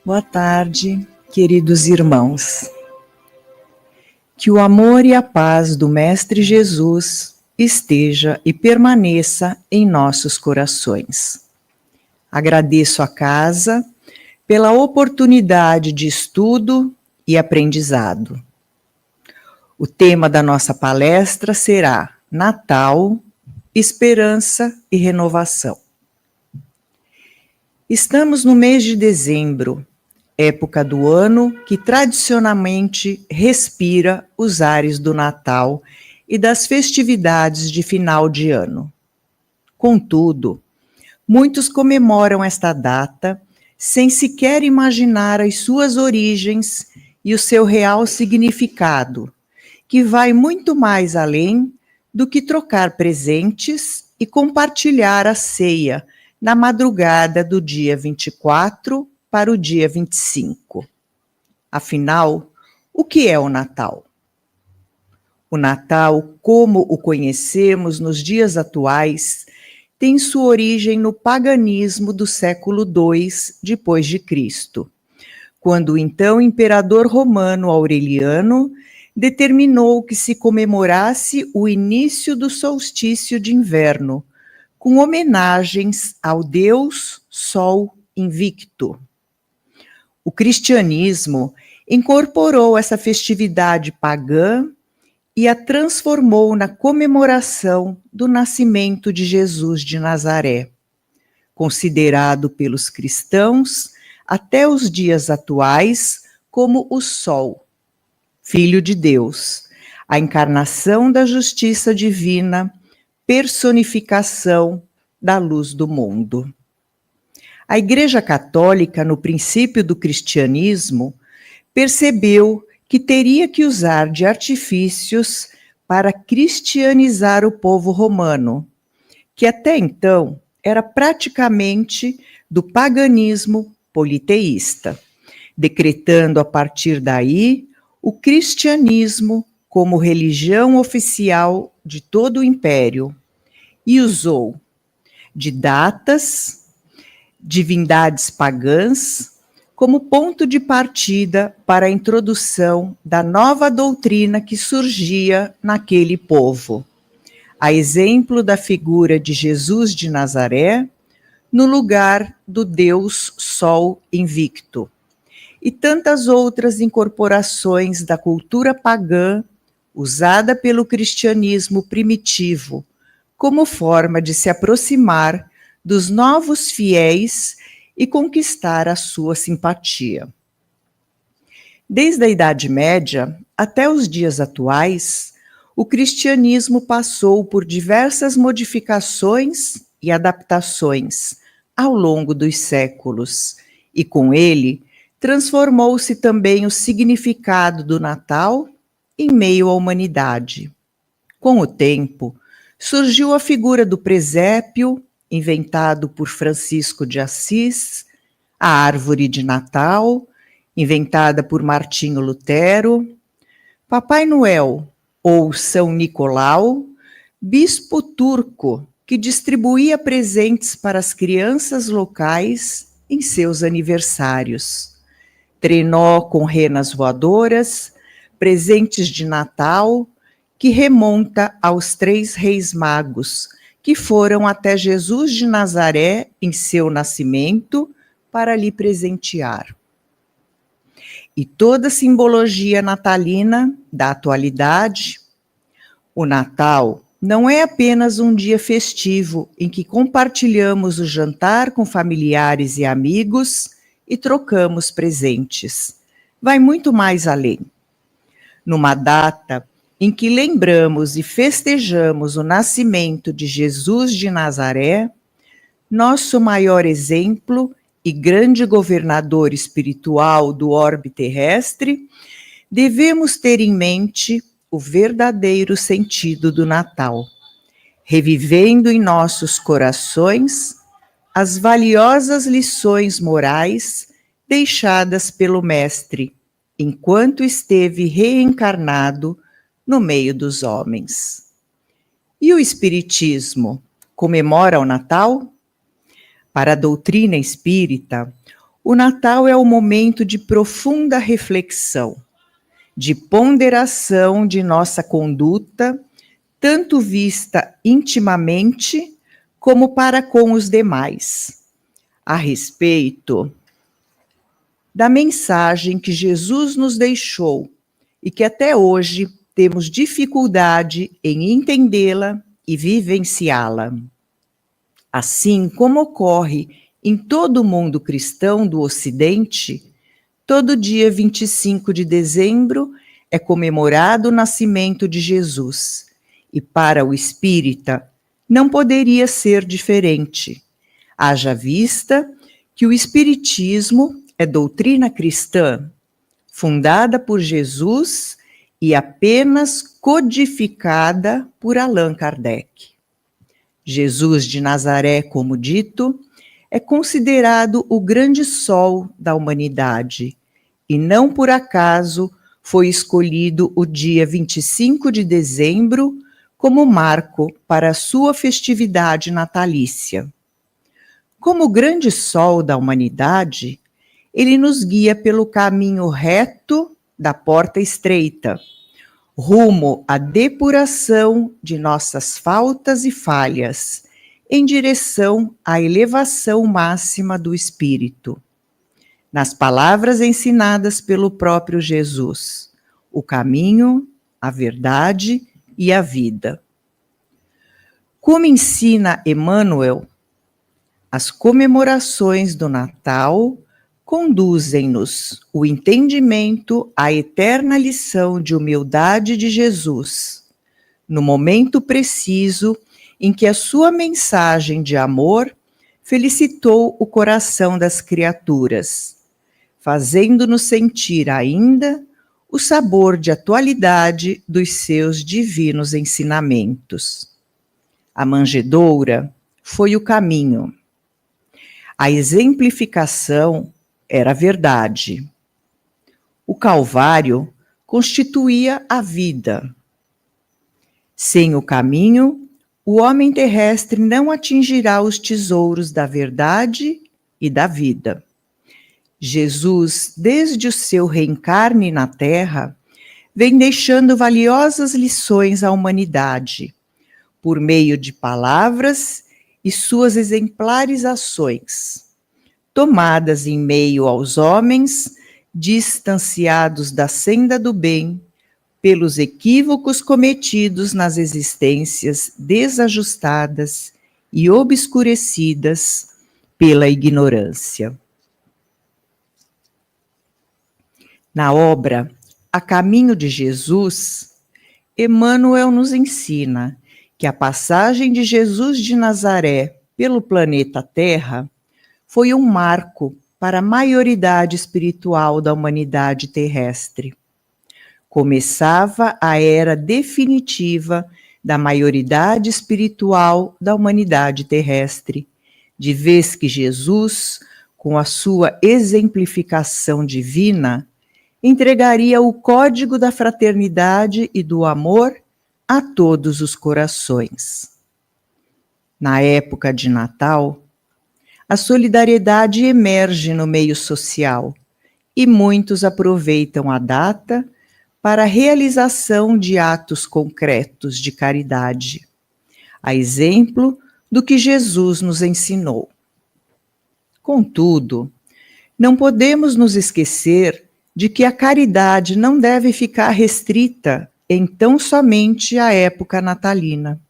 Boa tarde, queridos irmãos. Que o amor e a paz do Mestre Jesus esteja e permaneça em nossos corações. Agradeço a casa pela oportunidade de estudo e aprendizado. O tema da nossa palestra será Natal, Esperança e Renovação. Estamos no mês de dezembro, época do ano que tradicionalmente respira os ares do Natal e das festividades de final de ano. Contudo, muitos comemoram esta data sem sequer imaginar as suas origens e o seu real significado, que vai muito mais além do que trocar presentes e compartilhar a ceia na madrugada do dia 24 para o dia 25. Afinal, o que é o Natal? O Natal, como o conhecemos nos dias atuais, tem sua origem no paganismo do século II depois de Cristo, quando o então imperador romano Aureliano determinou que se comemorasse o início do solstício de inverno, com homenagens ao deus Sol invicto. O cristianismo incorporou essa festividade pagã e a transformou na comemoração do nascimento de Jesus de Nazaré, considerado pelos cristãos até os dias atuais como o Sol, Filho de Deus, a encarnação da justiça divina, personificação da luz do mundo. A Igreja Católica, no princípio do cristianismo, percebeu que teria que usar de artifícios para cristianizar o povo romano, que até então era praticamente do paganismo politeísta, decretando a partir daí o cristianismo como religião oficial de todo o império, e usou de datas, divindades pagãs, como ponto de partida para a introdução da nova doutrina que surgia naquele povo, a exemplo da figura de Jesus de Nazaré, no lugar do Deus Sol invicto, e tantas outras incorporações da cultura pagã usada pelo cristianismo primitivo, como forma de se aproximar dos novos fiéis e conquistar a sua simpatia. Desde a Idade Média até os dias atuais, o cristianismo passou por diversas modificações e adaptações ao longo dos séculos, e com ele transformou-se também o significado do Natal em meio à humanidade. Com o tempo, surgiu a figura do presépio, inventado por Francisco de Assis, a árvore de Natal, inventada por Martinho Lutero, Papai Noel ou São Nicolau, bispo turco que distribuía presentes para as crianças locais em seus aniversários, trenó com renas voadoras, presentes de Natal, que remonta aos 3 reis magos, que foram até Jesus de Nazaré em seu nascimento para lhe presentear. E toda a simbologia natalina da atualidade. O Natal não é apenas um dia festivo em que compartilhamos o jantar com familiares e amigos e trocamos presentes. Vai muito mais além. Numa data em que lembramos e festejamos o nascimento de Jesus de Nazaré, nosso maior exemplo e grande governador espiritual do orbe terrestre, devemos ter em mente o verdadeiro sentido do Natal, revivendo em nossos corações as valiosas lições morais deixadas pelo Mestre, enquanto esteve reencarnado no meio dos homens. E o Espiritismo comemora o Natal? Para a doutrina espírita, O Natal é o momento de profunda reflexão, de ponderação de nossa conduta, tanto vista intimamente como para com os demais, a respeito da mensagem que Jesus nos deixou e que até hoje temos dificuldade em entendê-la e vivenciá-la. Assim como ocorre em todo o mundo cristão do Ocidente, todo dia 25 de dezembro é comemorado o nascimento de Jesus. E para o espírita, não poderia ser diferente. Haja vista que o espiritismo é doutrina cristã, fundada por Jesus e apenas codificada por Allan Kardec. Jesus de Nazaré, como dito, é considerado o grande sol da humanidade, e não por acaso foi escolhido o dia 25 de dezembro como marco para a sua festividade natalícia. Como o grande sol da humanidade, ele nos guia pelo caminho reto da porta estreita, rumo à depuração de nossas faltas e falhas, em direção à elevação máxima do espírito. Nas palavras ensinadas pelo próprio Jesus, o caminho, a verdade e a vida. Como ensina Emmanuel, as comemorações do Natal conduzem-nos o entendimento à eterna lição de humildade de Jesus, no momento preciso em que a sua mensagem de amor felicitou o coração das criaturas, fazendo-nos sentir ainda o sabor de atualidade dos seus divinos ensinamentos. A manjedoura foi o caminho. A exemplificação era a verdade. O Calvário constituía a vida. Sem o caminho, o homem terrestre não atingirá os tesouros da verdade e da vida. Jesus, desde o seu reencarne na Terra, vem deixando valiosas lições à humanidade, por meio de palavras e suas exemplares ações, tomadas em meio aos homens distanciados da senda do bem, pelos equívocos cometidos nas existências desajustadas e obscurecidas pela ignorância. Na obra A Caminho de Jesus, Emmanuel nos ensina que a passagem de Jesus de Nazaré pelo planeta Terra foi um marco para a maioridade espiritual da humanidade terrestre. Começava a era definitiva da maioridade espiritual da humanidade terrestre, de vez que Jesus, com a sua exemplificação divina, entregaria o código da fraternidade e do amor a todos os corações. Na época de Natal, a solidariedade emerge no meio social e muitos aproveitam a data para a realização de atos concretos de caridade, a exemplo do que Jesus nos ensinou. Contudo, não podemos nos esquecer de que a caridade não deve ficar restrita em tão somente a época natalina.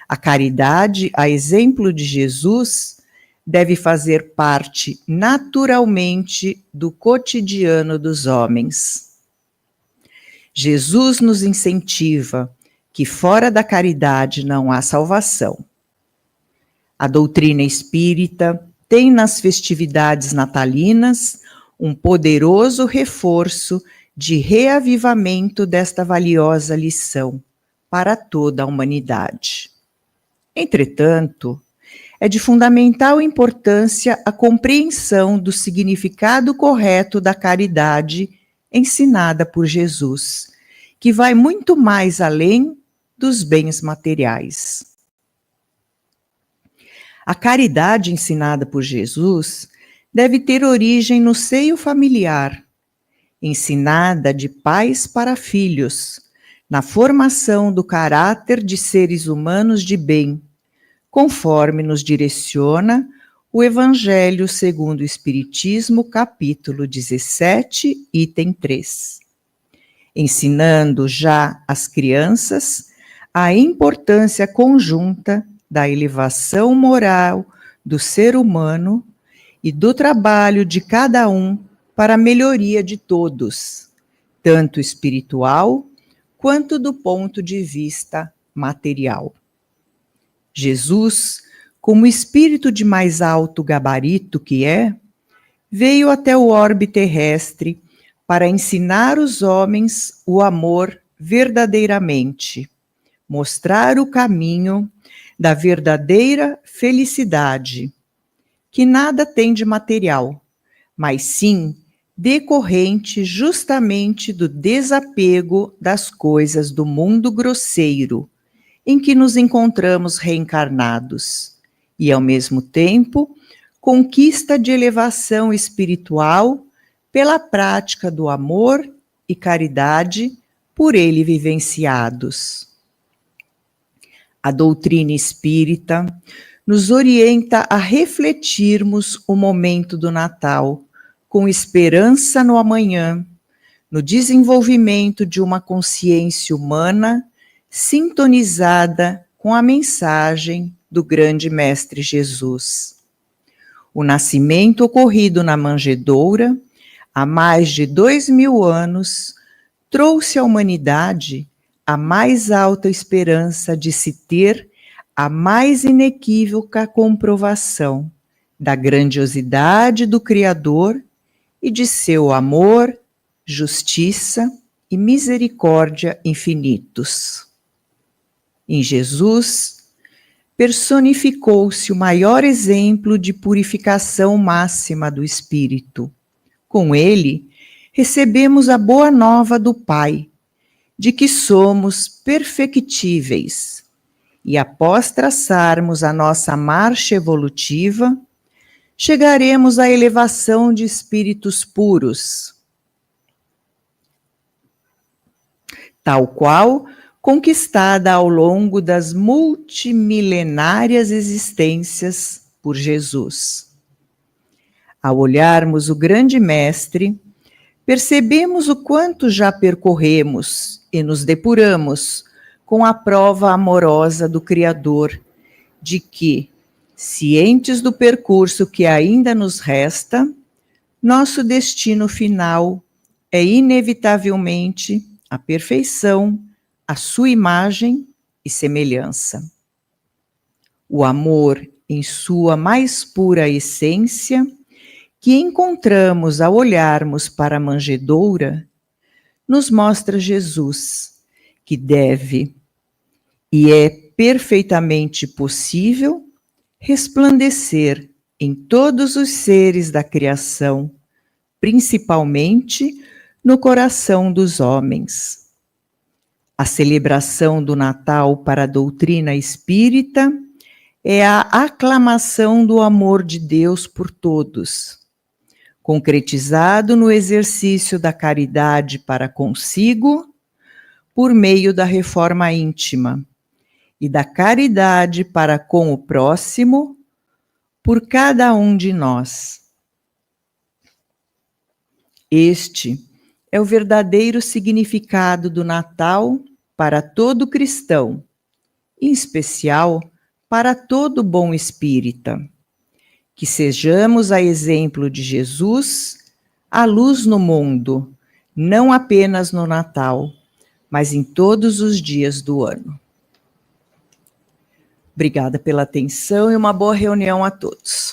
A caridade, a exemplo de Jesus, deve fazer parte naturalmente do cotidiano dos homens. Jesus nos incentiva que fora da caridade não há salvação. A doutrina espírita tem nas festividades natalinas um poderoso reforço de reavivamento desta valiosa lição para toda a humanidade. Entretanto, é de fundamental importância a compreensão do significado correto da caridade ensinada por Jesus, que vai muito mais além dos bens materiais. A caridade ensinada por Jesus deve ter origem no seio familiar, ensinada de pais para filhos, na formação do caráter de seres humanos de bem, conforme nos direciona o Evangelho segundo o Espiritismo, capítulo 17, item 3. Ensinando já às crianças a importância conjunta da elevação moral do ser humano e do trabalho de cada um para a melhoria de todos, tanto espiritual quanto do ponto de vista material. Jesus, como espírito de mais alto gabarito que é, veio até o orbe terrestre para ensinar os homens o amor verdadeiramente, mostrar o caminho da verdadeira felicidade, que nada tem de material, mas sim decorrente justamente do desapego das coisas do mundo grosseiro, em que nos encontramos reencarnados, e ao mesmo tempo conquista de elevação espiritual pela prática do amor e caridade por ele vivenciados. A doutrina espírita nos orienta a refletirmos o momento do Natal com esperança no amanhã, no desenvolvimento de uma consciência humana sintonizada com a mensagem do grande Mestre Jesus. O nascimento ocorrido na manjedoura, há mais de 2000 anos, trouxe à humanidade a mais alta esperança de se ter a mais inequívoca comprovação da grandiosidade do Criador e de seu amor, justiça e misericórdia infinitos. Em Jesus, personificou-se o maior exemplo de purificação máxima do espírito. Com ele, recebemos a boa nova do Pai, de que somos perfectíveis, e após traçarmos a nossa marcha evolutiva, chegaremos à elevação de espíritos puros, tal qual conquistada ao longo das multimilenárias existências por Jesus. Ao olharmos o grande Mestre, percebemos o quanto já percorremos e nos depuramos com a prova amorosa do Criador, de que, cientes do percurso que ainda nos resta, nosso destino final é inevitavelmente a perfeição, a sua imagem e semelhança. O amor, em sua mais pura essência, que encontramos ao olharmos para a manjedoura, nos mostra Jesus, que deve e é perfeitamente possível resplandecer em todos os seres da criação, principalmente no coração dos homens. A celebração do Natal para a doutrina espírita é a aclamação do amor de Deus por todos, concretizado no exercício da caridade para consigo, por meio da reforma íntima, e da caridade para com o próximo, por cada um de nós. Este é o verdadeiro significado do Natal para todo cristão, em especial para todo bom espírita. Que sejamos a exemplo de Jesus, a luz no mundo, não apenas no Natal, mas em todos os dias do ano. Obrigada pela atenção e uma boa reunião a todos.